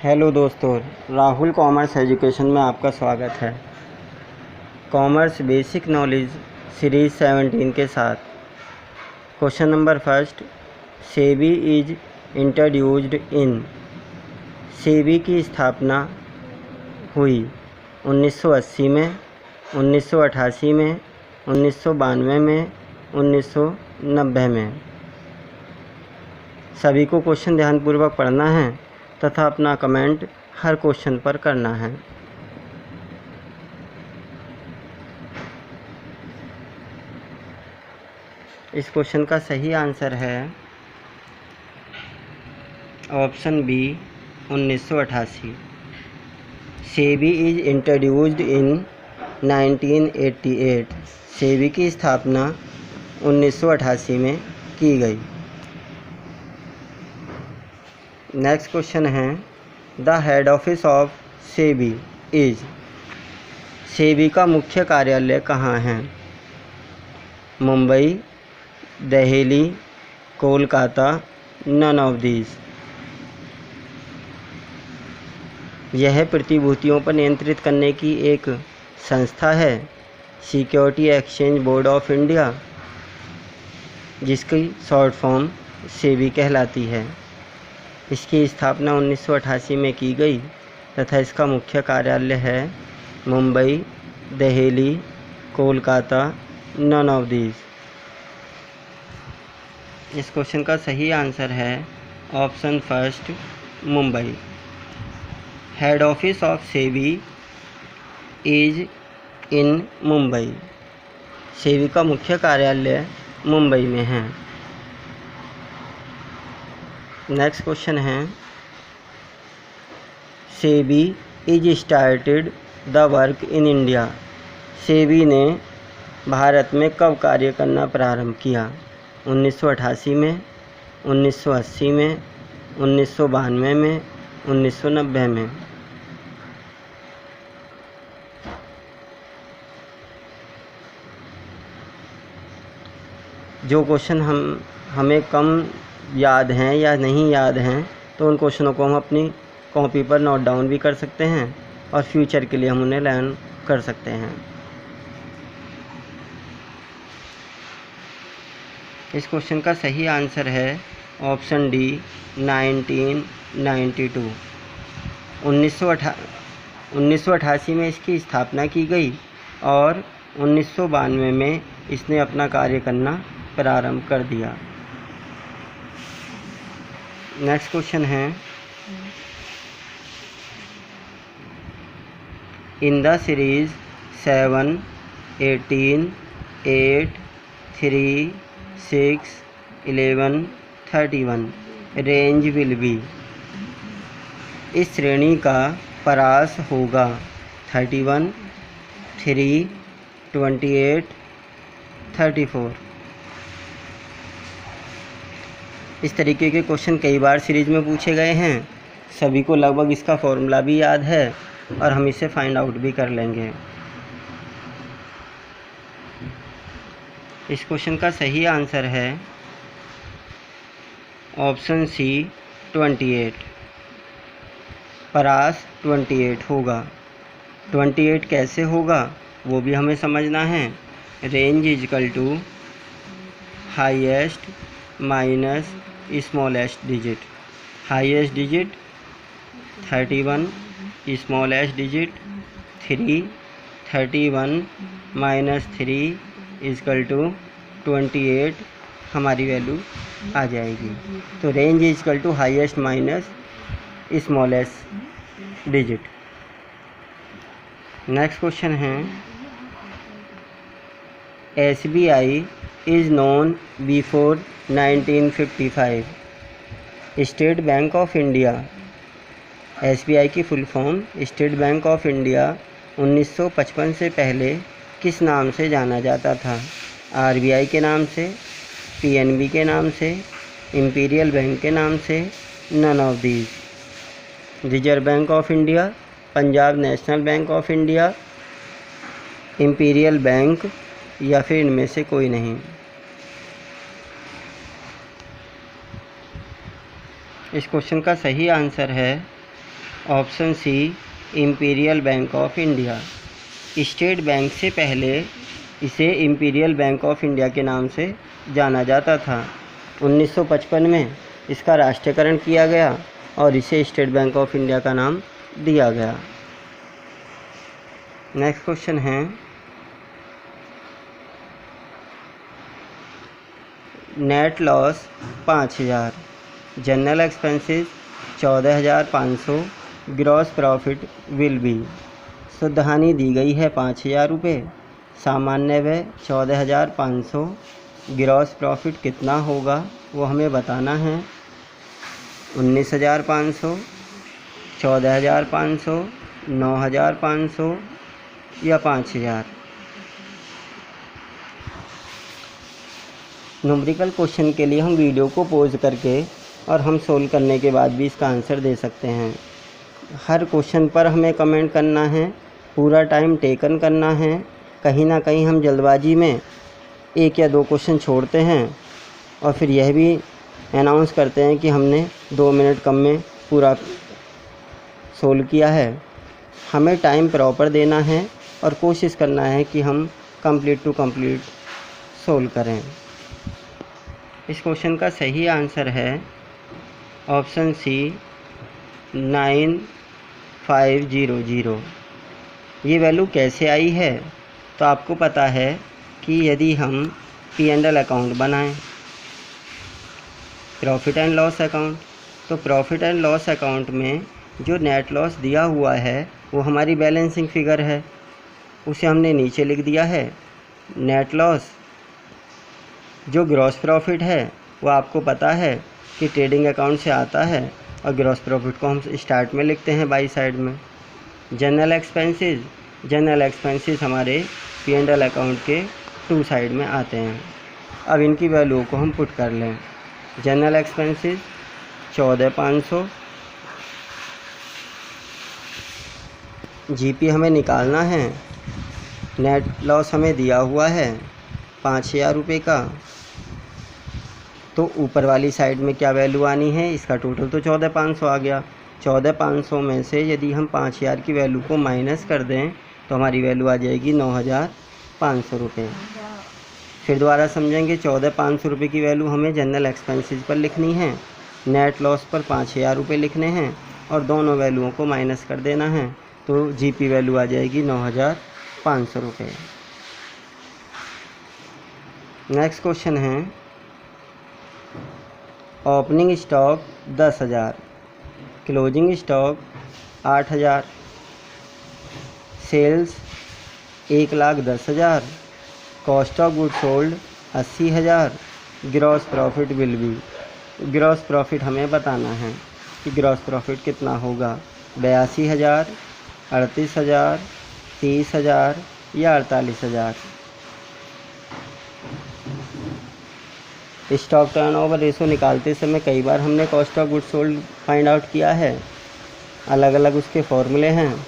Hello दोस्तों, Rahul commerce education में आपका स्वागत है। कॉमर्स बेसिक नॉलेज सीरीज़ 17 के साथ question number first, SEBI is introduced इन। सेबी की स्थापना हुई 1980 में, 1988 में, 1992 में, 1990 में। सभी को क्वेश्चन ध्यानपूर्वक पढ़ना है तथा अपना कमेंट हर क्वेश्चन पर करना है। इस क्वेश्चन का सही आंसर है option B 1988। SEBI is introduced in 1988। SEBI की स्थापना 1988 में की गई। नेक्स्ट क्वेश्चन है, the head office of SEBI is. SEBI का मुख्य कार्यालय कहाँ है? Mumbai, Delhi, Kolkata, none of these. यह प्रतिभूतियों पर नियंत्रित करने की एक संस्था है, security exchange board of India, जिसकी शॉर्ट फॉर्म सेबी कहलाती है। इसकी स्थापना 1988 में की गई तथा इसका मुख्य कार्यालय है Mumbai, Delhi, Kolkata, none of these. इस क्वेश्चन का सही आंसर है option first, Mumbai. Head office of SEBI is in Mumbai. SEBI का मुख्य कार्यालय मुंबई में है। नेक्स्ट क्वेश्चन है, SEBI is started the work in India. SEBI ने भारत में कब कार्य करना प्रारंभ किया? 1988 में, 1980 में, 1992 में, 1990 में। जो क्वेश्चन हमें कम याद हैं या नहीं याद हैं तो उन क्वेश्चनों को हम अपनी कॉपी पर नोट डाउन भी कर सकते हैं और फ्यूचर के लिए हम उन्हें लर्न कर सकते हैं। इस क्वेश्चन का सही आंसर है ऑप्शन डी 1992। 1988 में इसकी स्थापना की गई और 1992 में इसने अपना कार्य करना प्रारंभ कर दिया। नेक्स्ट क्वेश्चन है, in the series 7, 18, 8, 3, 6, 11, 31 range will be. इस श्रेणी का परास होगा 31, 3, 28, 34। इस तरीके के क्वेश्चन कई बार सीरीज में पूछे गए हैं। सभी को लगभग इसका फॉर्मूला भी याद है और हम इसे फाइंड आउट भी कर लेंगे। इस क्वेश्चन का सही आंसर है ऑप्शन सी 28। परास 28 होगा। 28 कैसे होगा वो भी हमें समझना है। Range is equal to highest minus smallest digit. Highest digit 31, smallest digit 3, 31 minus 3 is equal to 28 हमारी वैल्यू आ जाएगी। तो range is equal to highest minus smallest digit. Next question है, SBI is known before 1955। State bank of India. SBI की full form state bank of India 1955 से पहले किस नाम से जाना जाता था? RBI के नाम से, PNB के नाम से, इंपीरियल बैंक के नाम से, none of these. Reserve bank of India, Punjab national bank of India, imperial bank या फिर इनमें से कोई नहीं। इस क्वेश्चन का सही आंसर है option C imperial bank of India. State bank से पहले इसे इंपीरियल बैंक ऑफ इंडिया के नाम से जाना जाता था। 1955 में इसका राष्ट्रीयकरण किया गया और इसे स्टेट बैंक ऑफ इंडिया का नाम दिया गया। नेक्स्ट क्वेश्चन है, net loss 5000, general expenses 14,500, gross profit will B. शुद्ध हानि दी गई है 5,000 रुपये, सामान्य व्यय 14,500, ग्रॉस प्रॉफिट कितना होगा वो हमें बताना है। 19,500, 14,500, 9,500 या 5,000। न्यूमेरिकल क्वेश्चन के लिए हम वीडियो को पॉज करके और हम सोल्व करने के बाद भी इसका आंसर दे सकते हैं। हर क्वेश्चन पर हमें कमेंट करना है, पूरा टाइम टेकन करना है। कहीं ना कहीं हम जल्दबाजी में 1 या 2 क्वेश्चन छोड़ते हैं और फिर यह भी अनाउंस करते हैं कि हमने 2 मिनट कम में पूरा सोल्व किया है। हमें टाइम प्रॉपर देना है और कोशिश करना है कि हम कंप्लीट टू कंप्लीट सोल्व करें। इस क्वेश्चन का सही आंसर है ऑप्शन सी 9500। ये वैल्यू कैसे आई है? तो आपको पता है कि यदि हम P&L अकाउंट बनाएं, प्रॉफिट एंड लॉस अकाउंट, तो प्रॉफिट एंड लॉस अकाउंट में जो नेट लॉस दिया हुआ है वो हमारी बैलेंसिंग फिगर है, उसे हमने नीचे लिख दिया है। नेट लॉस जो ग्रॉस प्रॉफिट है वो आपको पता है कि ट्रेडिंग अकाउंट से आता है और ग्रॉस प्रॉफिट को हम स्टार्ट में लिखते हैं बाई साइड में। जनरल एक्सपेंसेस हमारे P&L अकाउंट के 2 साइड में आते हैं। अब इनकी वैल्यू को हम पुट कर लें। जनरल एक्सपेंसेस 14,500, जीपी हमें निकालना है, नेट लॉस हमें दिया हुआ है 5,000 रुपये का, तो ऊपर वाली साइड में क्या वैल्यू आनी है? इसका टोटल तो 14,500 आ गया। 14,500 में से यदि हम 5,000 की वैल्यू को माइनस कर दें तो हमारी वैल्यू आ जाएगी 9,500 रुपये। फिर दोबारा समझेंगे, 14,500 रुपये की वैल्यू हमें जनरल एक्सपेंसेस पर लिखनी है, नेट लॉस पर 5,000 रुपये लिखने हैं और दोनों वैल्यूओं को माइनस कर देना है, तो जीपी वैल्यू आ जाएगी 9,500 रुपये। नेक्स्ट क्वेश्चन है, opening stock 10,000, closing stock 8,000, sales 1,10,000, cost of good sold 80,000, gross profit will be. Gross profit हमें बताना है कि ग्रॉस प्रॉफिट कितना होगा, 82,000, 38,000, 30,000 या 48,000। स्टॉक टर्नओवर रेशो निकालते समय कई बार हमने cost of good sold find out किया है, अलग अलग उसके फॉर्मूले हैं,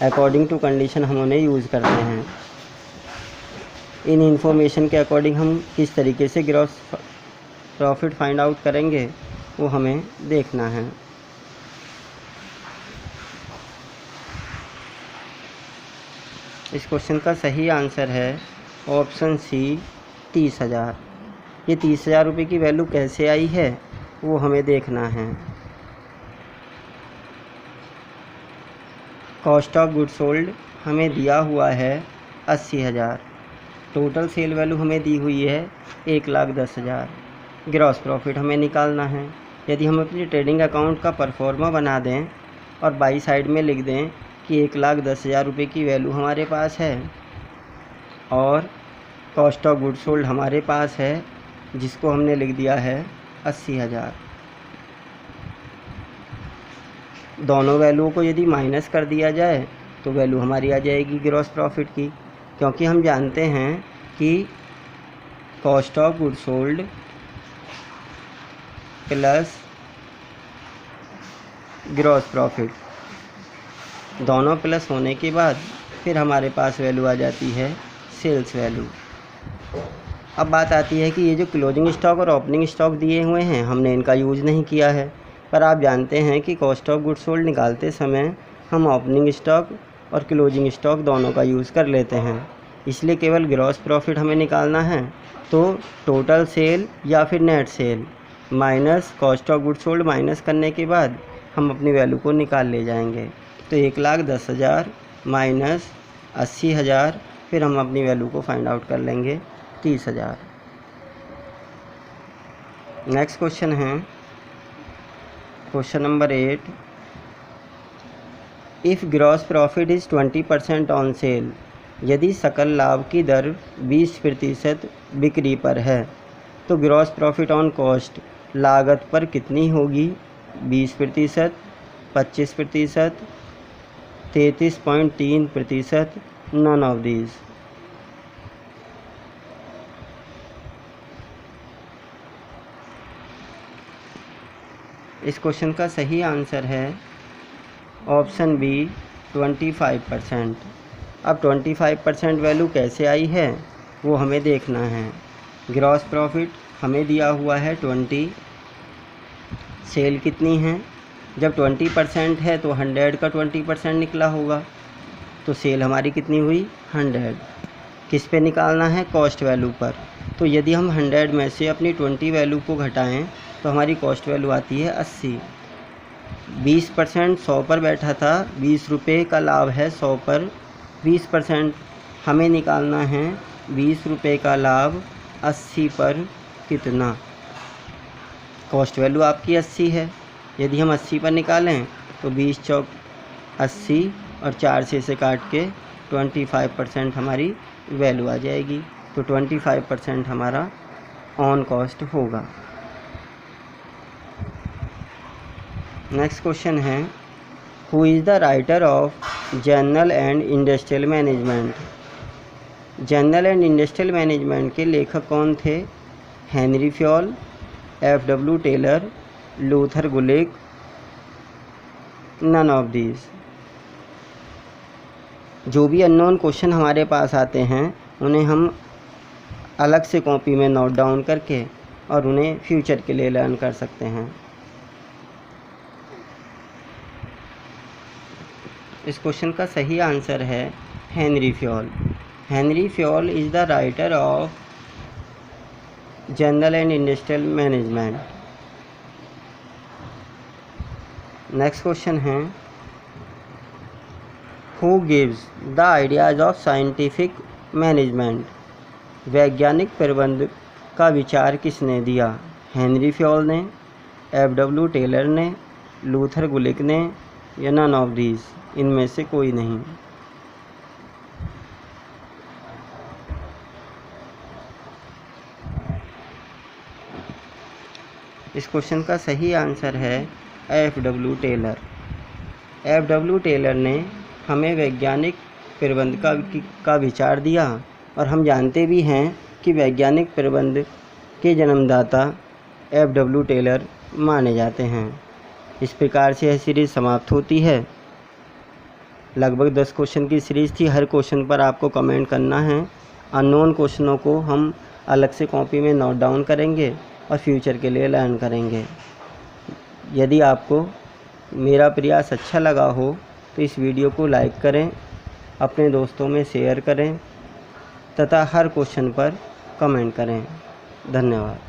अकॉर्डिंग टू कंडीशन हम उन्हें यूज़ करते हैं। इन इंफॉर्मेशन के अकॉर्डिंग हम किस तरीके से ग्रॉस प्रॉफिट फाइंड आउट करेंगे वो हमें देखना है। इस क्वेश्चन का सही आंसर है ऑप्शन सी 30,000। ये 30,000 रुपये की वैल्यू कैसे आई है वो हमें देखना है। कॉस्ट ऑफ गुड सोल्ड हमें दिया हुआ है 80,000, टोटल सेल वैल्यू हमें दी हुई है 1,10,000, ग्रॉस प्रॉफिट हमें निकालना है। यदि हम अपनी ट्रेडिंग अकाउंट का परफॉर्मा बना दें और बाई साइड में लिख दें कि 1,10,000 रुपये की वैल्यू हमारे पास है और कॉस्ट ऑफ गुड सोल्ड हमारे पास है जिसको हमने लिख दिया है 80,000, दोनों वैल्यूओं को यदि माइनस कर दिया जाए तो वैल्यू हमारी आ जाएगी ग्रॉस प्रॉफिट की, क्योंकि हम जानते हैं कि cost of good sold plus gross profit, दोनों प्लस होने के बाद फिर हमारे पास वैल्यू आ जाती है सेल्स वैल्यू। अब बात आती है कि ये जो क्लोजिंग स्टॉक और ओपनिंग स्टॉक दिए हुए हैं हमने इनका यूज़ नहीं किया है, पर आप जानते हैं कि कॉस्ट ऑफ गुड्स सोल्ड निकालते समय हम ओपनिंग स्टॉक और क्लोजिंग स्टॉक दोनों का यूज़ कर लेते हैं, इसलिए केवल ग्रॉस प्रॉफिट हमें निकालना है। तो टोटल सेल या फिर net cell minus cost of goods sold minus करने के बाद हम अपनी वैल्यू को निकाल ले जाएंगे। तो 1,10,000 माइनस 80,000, फिर हम अपनी वैल्यू को फाइंड आउट कर लेंगे 30,000। नेक्स्ट क्वेश्चन है question number 8। If gross profit is 20% on sale, यदि सकल लाभ की दर 20% बिक्री पर है तो ग्रॉस प्रॉफिट ऑन कॉस्ट लागत पर कितनी होगी? 20%, 25%, 33.3%, नन ऑफ दीज। इस क्वेश्चन का सही आंसर है ऑप्शन बी 25%। अब 25% वैल्यू कैसे आई है वो हमें देखना है। ग्रॉस प्रॉफिट हमें दिया हुआ है 20, सेल कितनी है? जब 20% है तो 100 का 20% निकला होगा, तो सेल हमारी कितनी हुई? 100। किस पे निकालना है? कॉस्ट वैल्यू पर। तो यदि हम 100 में से अपनी 20 वैल्यू को घटाएं तो हमारी कॉस्ट वैल्यू आती है 80। 20% 100 पर बैठा था, 20 रुपये का लाभ है 100 पर। 20% हमें निकालना है 20 रुपये का लाभ 80 पर कितना? कॉस्ट वैल्यू आपकी 80 है, यदि हम 80 पर निकालें तो 20 चौक 80 और 4 से इसे काट के 25% हमारी वैल्यू आ जाएगी। तो 25% हमारा ऑन कॉस्ट होगा। नेक्स्ट क्वेश्चन है who is the writer of general and industrial management. General and industrial management के लेखक कौन थे? Henri Fayol, F.W. Taylor, Luther Gulick, none of these. जो भी अननोन क्वेश्चन हमारे पास आते हैं उन्हें हम अलग से कॉपी में नोट डाउन करके और उन्हें फ्यूचर के लिए लर्न कर सकते हैं। इस क्वेश्चन का सही आंसर है Henri Fayol. Henri Fayol is the writer of general and industrial management. Next question है who gives the ideas of scientific management. वैज्ञानिक प्रबंध का विचार किसने दिया? हेनरी फ्योल ने, F.W. टेलर ने, लूथर गुलिक ने या नन ऑफ दीज, इनमें से कोई नहीं। इस क्वेश्चन का सही आंसर है F.W. टेलर। F.W. टेलर ने हमें वैज्ञानिक प्रबंध का विचार दिया और हम जानते भी हैं कि वैज्ञानिक प्रबंध के जन्मदाता F.W. टेलर माने जाते हैं। इस प्रकार से यह सीरीज़ समाप्त होती है। लगभग 10 क्वेश्चन की सीरीज़ थी। हर क्वेश्चन पर आपको कमेंट करना है। अननोन क्वेश्चनों को हम अलग से कॉपी में नोट डाउन करेंगे और फ्यूचर के लिए लर्न करेंगे। यदि आपको मेरा प्रयास अच्छा लगा हो तो इस वीडियो को लाइक करें, अपने दोस्तों में शेयर करें तथा हर क्वेश्चन पर कमेंट करें। धन्यवाद।